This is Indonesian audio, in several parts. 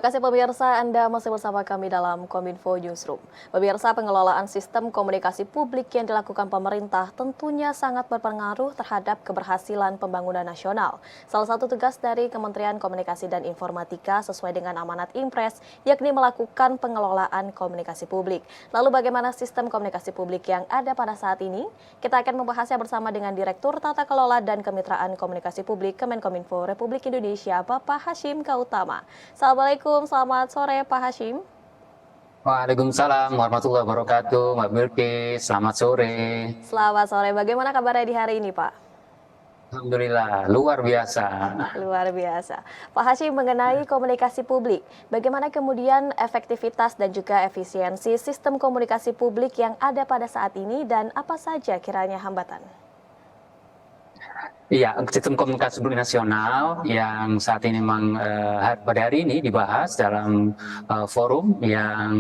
Terima kasih pemirsa, Anda masih bersama kami dalam Kominfo Newsroom. Pemirsa, pengelolaan sistem komunikasi publik yang dilakukan pemerintah tentunya sangat berpengaruh terhadap keberhasilan pembangunan nasional. Salah satu tugas dari Kementerian Komunikasi dan Informatika sesuai dengan amanat Impres, yakni melakukan pengelolaan komunikasi publik. Lalu bagaimana sistem komunikasi publik yang ada pada saat ini? Kita akan membahasnya bersama dengan Direktur Tata Kelola dan Kemitraan Komunikasi Publik Kemenkominfo Republik Indonesia, Bapak Hashim Gautama. Assalamualaikum, selamat sore Pak Hashim. Waalaikumsalam warahmatullahi wabarakatuh, Mbak Bilqis. Selamat sore. Selamat sore, bagaimana kabarnya di hari ini Pak? Alhamdulillah, luar biasa. Luar biasa. Pak Hashim, mengenai komunikasi publik, bagaimana kemudian efektivitas dan juga efisiensi sistem komunikasi publik yang ada pada saat ini dan apa saja kiranya hambatan? Iya, sistem komunikasi publik nasional yang saat ini memang pada hari ini dibahas dalam forum yang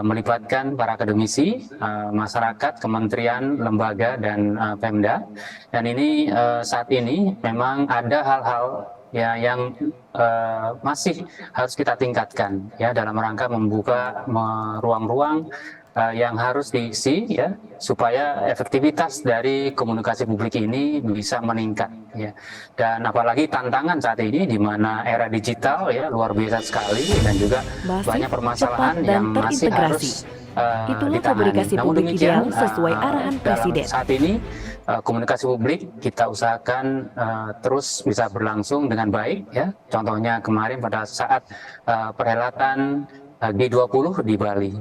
melibatkan para akademisi, masyarakat, kementerian, lembaga, dan Pemda. Dan ini saat ini memang ada hal-hal ya yang masih harus kita tingkatkan ya dalam rangka membuka ruang-ruang yang harus diisi ya supaya efektivitas dari komunikasi publik ini bisa meningkat ya. Dan apalagi tantangan saat ini di mana era digital ya luar biasa sekali dan juga banyak permasalahan yang masih harus Itulah ditangani. komunikasi Namun publik demikian ideal sesuai arahan Presiden. saat ini komunikasi publik kita usahakan terus bisa berlangsung dengan baik ya. Contohnya kemarin pada saat perhelatan G20 di Bali.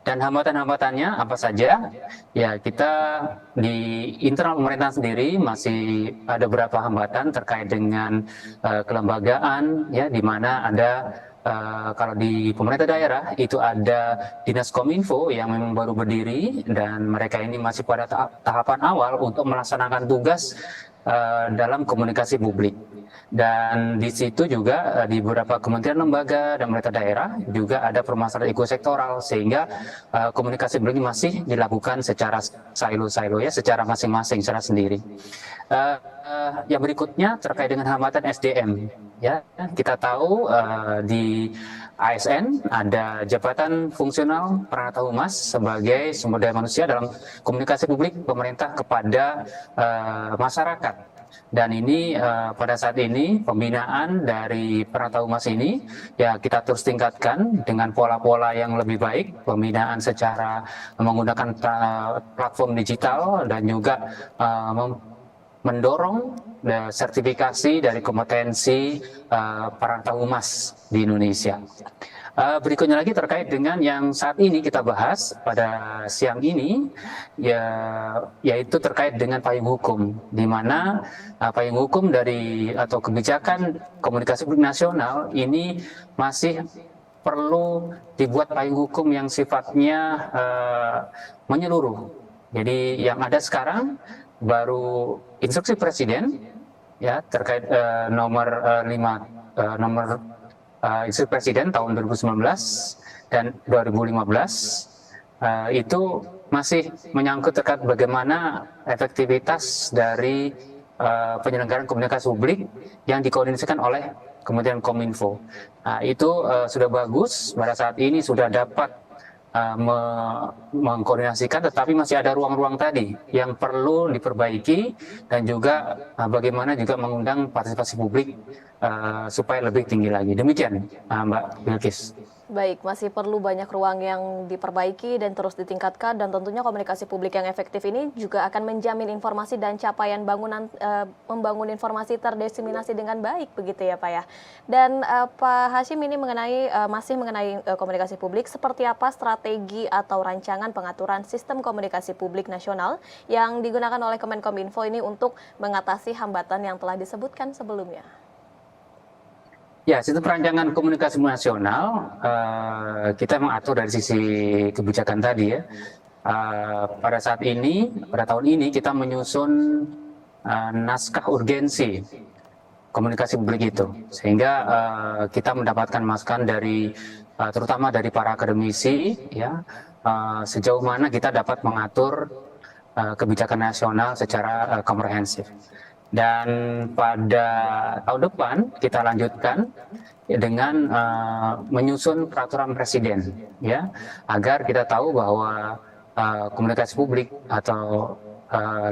Dan hambatan-hambatannya apa saja? Ya, kita di internal pemerintah sendiri masih ada beberapa hambatan terkait dengan kelembagaan ya, di mana ada kalau di pemerintah daerah itu ada Dinas Kominfo yang memang baru berdiri dan mereka ini masih pada tahapan awal untuk melaksanakan tugas dalam komunikasi publik. Dan di situ juga di beberapa kementerian lembaga dan pemerintah daerah juga ada permasalahan ekosektoral sehingga komunikasi publik masih dilakukan secara silo-silo ya, secara masing-masing, secara sendiri. Yang berikutnya terkait dengan hambatan SDM ya, kita tahu di ASN ada jabatan fungsional Peranata Humas sebagai sumber daya manusia dalam komunikasi publik pemerintah kepada masyarakat. Dan ini pada saat ini pembinaan dari Peranata Humas ini ya kita terus tingkatkan dengan pola-pola yang lebih baik, pembinaan secara menggunakan platform digital dan juga mendorong sertifikasi dari kompetensi Peranata Humas di Indonesia. Berikutnya lagi terkait dengan yang saat ini kita bahas pada siang ini, yaitu terkait dengan payung hukum, di mana payung hukum dari atau kebijakan komunikasi publik nasional ini masih perlu dibuat payung hukum yang sifatnya menyeluruh. Jadi yang ada sekarang baru instruksi Presiden ya terkait nomor instruksi Presiden tahun 2019 dan 2015 itu masih menyangkut terkait bagaimana efektivitas dari penyelenggaraan komunikasi publik yang dikoordinasikan oleh Kementerian Kominfo. Nah, itu sudah bagus, pada saat ini sudah dapat mengkoordinasikan, tetapi masih ada ruang-ruang tadi yang perlu diperbaiki dan juga bagaimana juga mengundang partisipasi publik supaya lebih tinggi lagi. Demikian, Mbak Bilqis. Baik, masih perlu banyak ruang yang diperbaiki dan terus ditingkatkan, dan tentunya komunikasi publik yang efektif ini juga akan menjamin informasi dan capaian membangun informasi terdiseminasi dengan baik, begitu ya Pak ya. Dan Pak Hashim, ini masih mengenai komunikasi publik, seperti apa strategi atau rancangan pengaturan sistem komunikasi publik nasional yang digunakan oleh Kemenkominfo ini untuk mengatasi hambatan yang telah disebutkan sebelumnya? Ya, sistem perancangan komunikasi nasional kita mengatur dari sisi kebijakan tadi ya. Pada saat ini, pada tahun ini kita menyusun naskah urgensi komunikasi publik itu, sehingga kita mendapatkan masukan dari terutama dari para akademisi ya, sejauh mana kita dapat mengatur kebijakan nasional secara komprehensif. Dan pada tahun depan kita lanjutkan dengan menyusun peraturan presiden, ya, agar kita tahu bahwa komunikasi publik atau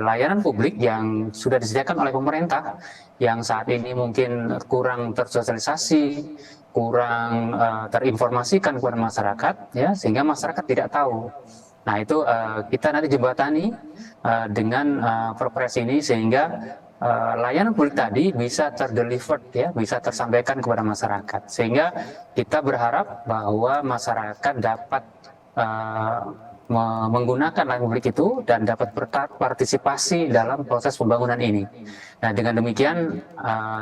layanan publik yang sudah disediakan oleh pemerintah yang saat ini mungkin kurang tersosialisasi, kurang terinformasikan kepada masyarakat, ya, sehingga masyarakat tidak tahu. Nah, itu kita nanti jembatani dengan perpres ini sehingga layanan publik tadi bisa terdelivered, ya, bisa tersampaikan kepada masyarakat, sehingga kita berharap bahwa masyarakat dapat menggunakan layanan publik itu dan dapat berpartisipasi dalam proses pembangunan ini. Nah, dengan demikian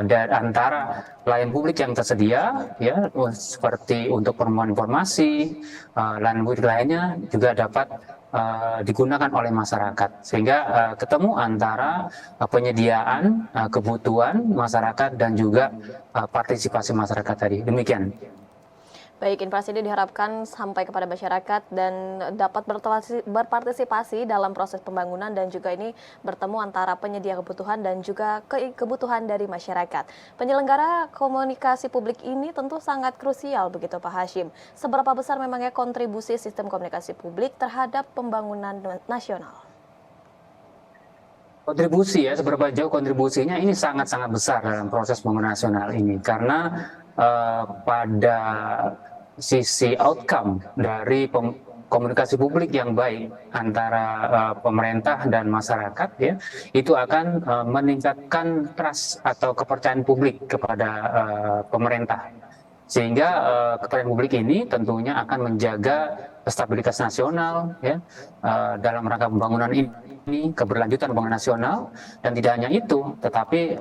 dari antara layanan publik yang tersedia, ya, seperti untuk permohonan informasi, layanan publik lainnya juga dapat digunakan oleh masyarakat, sehingga ketemu antara penyediaan kebutuhan masyarakat dan juga partisipasi masyarakat tadi. Demikian. Baik, inflasi ini diharapkan sampai kepada masyarakat dan dapat berpartisipasi dalam proses pembangunan dan juga ini bertemu antara penyedia kebutuhan dan juga kebutuhan dari masyarakat. Penyelenggara komunikasi publik ini tentu sangat krusial begitu Pak Hashim. Seberapa besar memangnya kontribusi sistem komunikasi publik terhadap pembangunan nasional? Kontribusi, ya, seberapa jauh kontribusinya ini sangat-sangat besar dalam proses pembangunan nasional ini, karena pada sisi outcome dari komunikasi publik yang baik antara pemerintah dan masyarakat, ya, itu akan meningkatkan trust atau kepercayaan publik kepada pemerintah, sehingga kepercayaan publik ini tentunya akan menjaga stabilitas nasional, ya, dalam rangka pembangunan ini, keberlanjutan pembangunan nasional. Dan tidak hanya itu, tetapi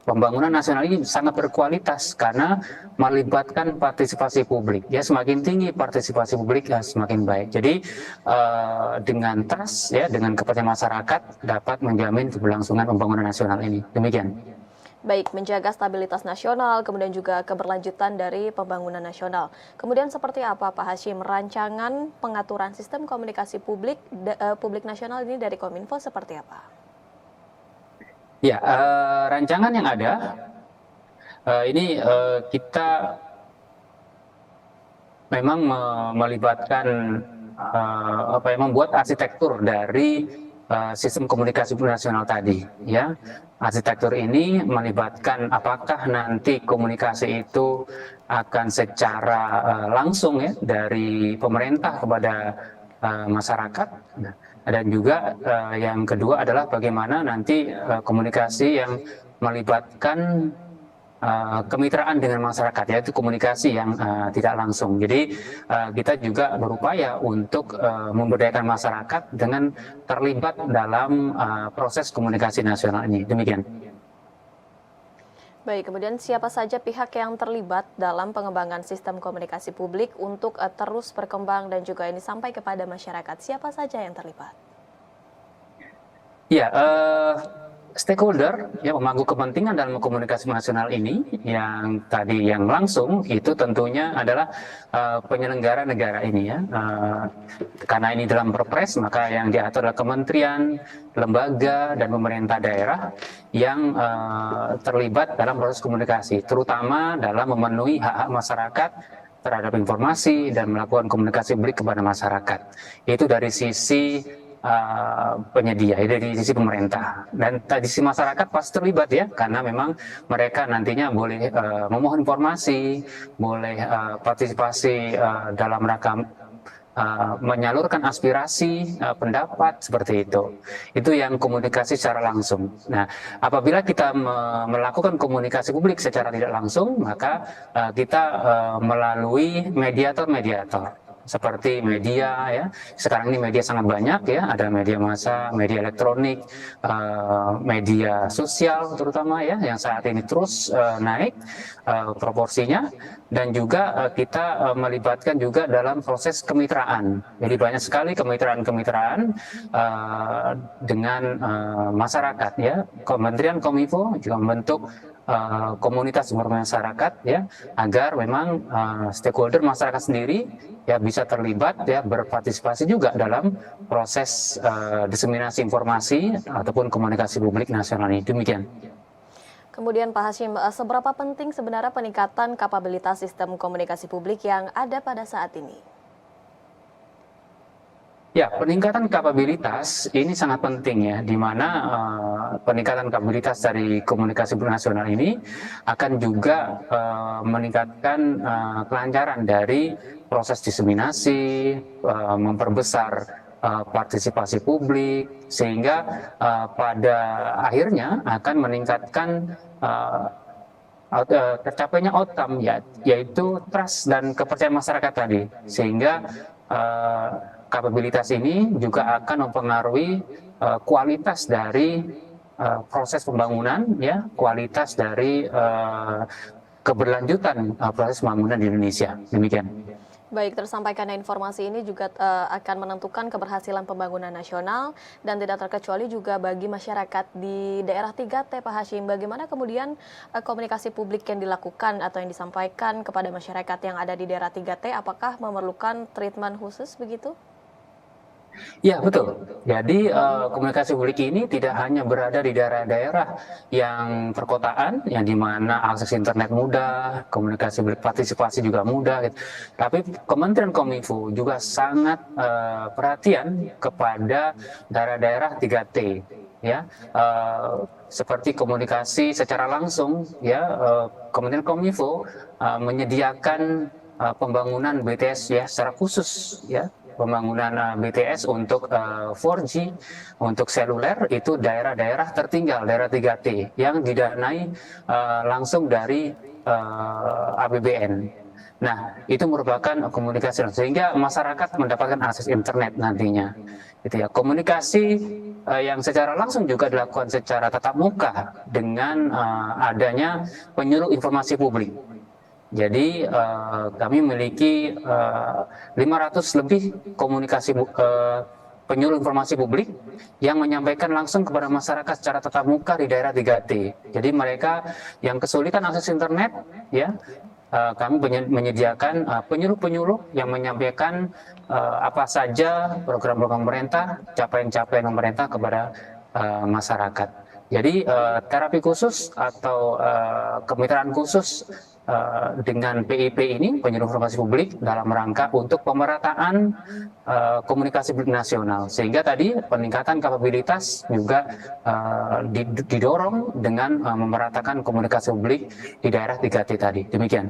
pembangunan nasional ini sangat berkualitas karena melibatkan partisipasi publik. Ya, semakin tinggi partisipasi publik, ya, semakin baik. Jadi dengan trust, ya, dengan kepercayaan masyarakat dapat menjamin keberlangsungan pembangunan nasional ini. Demikian. Baik, menjaga stabilitas nasional, kemudian juga keberlanjutan dari pembangunan nasional. Kemudian seperti apa Pak Hashim rancangan pengaturan sistem komunikasi publik nasional ini dari Kominfo seperti apa? Ya, rancangan yang ada ini kita memang melibatkan membuat arsitektur dari sistem komunikasi nasional tadi, ya. Arsitektur ini melibatkan apakah nanti komunikasi itu akan secara langsung, ya, dari pemerintah kepada masyarakat. Dan juga yang kedua adalah bagaimana nanti komunikasi yang melibatkan kemitraan dengan masyarakat, yaitu komunikasi yang tidak langsung. Jadi kita juga berupaya untuk memberdayakan masyarakat dengan terlibat dalam proses komunikasi nasional ini. Demikian. Baik, kemudian siapa saja pihak yang terlibat dalam pengembangan sistem komunikasi publik untuk terus berkembang dan juga ini sampai kepada masyarakat? Siapa saja yang terlibat? Ya, stakeholder, ya, pemangku kepentingan dalam komunikasi nasional ini yang tadi yang langsung itu tentunya adalah penyelenggara negara ini, ya. Karena ini dalam perpres, maka yang diatur adalah kementerian, lembaga, dan pemerintah daerah yang terlibat dalam proses komunikasi, terutama dalam memenuhi hak-hak masyarakat terhadap informasi dan melakukan komunikasi publik kepada masyarakat. Itu dari sisi penyedia, dari sisi pemerintah, dan dari sisi masyarakat pasti terlibat, ya, karena memang mereka nantinya boleh memohon informasi, boleh partisipasi dalam rangka menyalurkan aspirasi, pendapat, seperti itu. Itu yang komunikasi secara langsung. Nah, apabila kita melakukan komunikasi publik secara tidak langsung, maka kita melalui mediator-mediator. Seperti media, ya, sekarang ini media sangat banyak, ya, ada media massa, media elektronik, media sosial terutama, ya, yang saat ini terus naik proporsinya, dan juga kita melibatkan juga dalam proses kemitraan. Jadi banyak sekali kemitraan-kemitraan dengan masyarakat, ya. Kementerian Kominfo juga membentuk komunitas masyarakat ya, agar memang stakeholder masyarakat sendiri ya bisa terlibat ya, berpartisipasi juga dalam proses diseminasi informasi ataupun komunikasi publik nasional ini. Demikian. Kemudian Pak Hashim, seberapa penting sebenarnya peningkatan kapabilitas sistem komunikasi publik yang ada pada saat ini? Ya, peningkatan kapabilitas ini sangat penting ya, di mana peningkatan kapabilitas dari komunikasi nasional ini akan juga meningkatkan kelancaran dari proses diseminasi, memperbesar partisipasi publik, sehingga pada akhirnya akan meningkatkan tercapainya outcome ya, yaitu trust dan kepercayaan masyarakat tadi, sehingga kapabilitas ini juga akan mempengaruhi kualitas dari proses pembangunan ya, kualitas dari keberlanjutan proses pembangunan di Indonesia. Demikian. Baik, tersampaikan informasi ini juga akan menentukan keberhasilan pembangunan nasional dan tidak terkecuali juga bagi masyarakat di daerah 3T, Pak Hashim. Bagaimana kemudian komunikasi publik yang dilakukan atau yang disampaikan kepada masyarakat yang ada di daerah 3T, apakah memerlukan treatment khusus begitu? Ya, betul. Jadi komunikasi publik ini tidak hanya berada di daerah-daerah yang perkotaan, yang di mana akses internet mudah, komunikasi partisipasi juga mudah, gitu. Tapi Kementerian Kominfo juga sangat perhatian kepada daerah-daerah 3T, ya, seperti komunikasi secara langsung, ya. Kementerian Kominfo menyediakan pembangunan BTS ya secara khusus, ya. Pembangunan BTS untuk 4G, untuk seluler itu daerah-daerah tertinggal, daerah 3T yang didanai langsung dari APBN. Nah, itu merupakan komunikasi sehingga masyarakat mendapatkan akses internet nantinya. Gitu ya. Komunikasi yang secara langsung juga dilakukan secara tatap muka dengan adanya penyuluh informasi publik. Jadi kami memiliki 500 lebih komunikasi penyuluh informasi publik yang menyampaikan langsung kepada masyarakat secara tatap muka di daerah 3T. Jadi mereka yang kesulitan akses internet, ya, kami menyediakan penyuluh-penyuluh yang menyampaikan apa saja program-program pemerintah, capaian-capaian pemerintah kepada masyarakat. Jadi terapi khusus atau kemitraan khusus dengan PIP ini, penyuluh informasi publik, dalam rangka untuk pemerataan komunikasi publik nasional, sehingga tadi peningkatan kapabilitas juga didorong dengan memeratakan komunikasi publik di daerah 3T tadi. Demikian.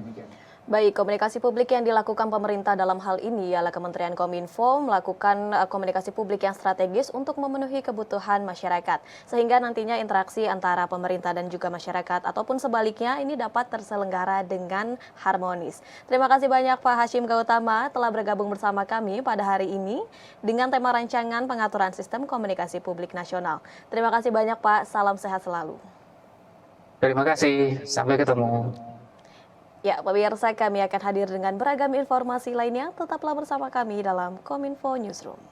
Baik, komunikasi publik yang dilakukan pemerintah dalam hal ini ialah Kementerian Kominfo melakukan komunikasi publik yang strategis untuk memenuhi kebutuhan masyarakat, sehingga nantinya interaksi antara pemerintah dan juga masyarakat ataupun sebaliknya ini dapat terselenggara dengan harmonis. Terima kasih banyak Pak Hashim Gautama telah bergabung bersama kami pada hari ini dengan tema rancangan pengaturan sistem komunikasi publik nasional. Terima kasih banyak Pak, salam sehat selalu. Terima kasih, sampai ketemu. Ya, pemirsa, kami akan hadir dengan beragam informasi lainnya. Tetaplah bersama kami dalam Kominfo Newsroom.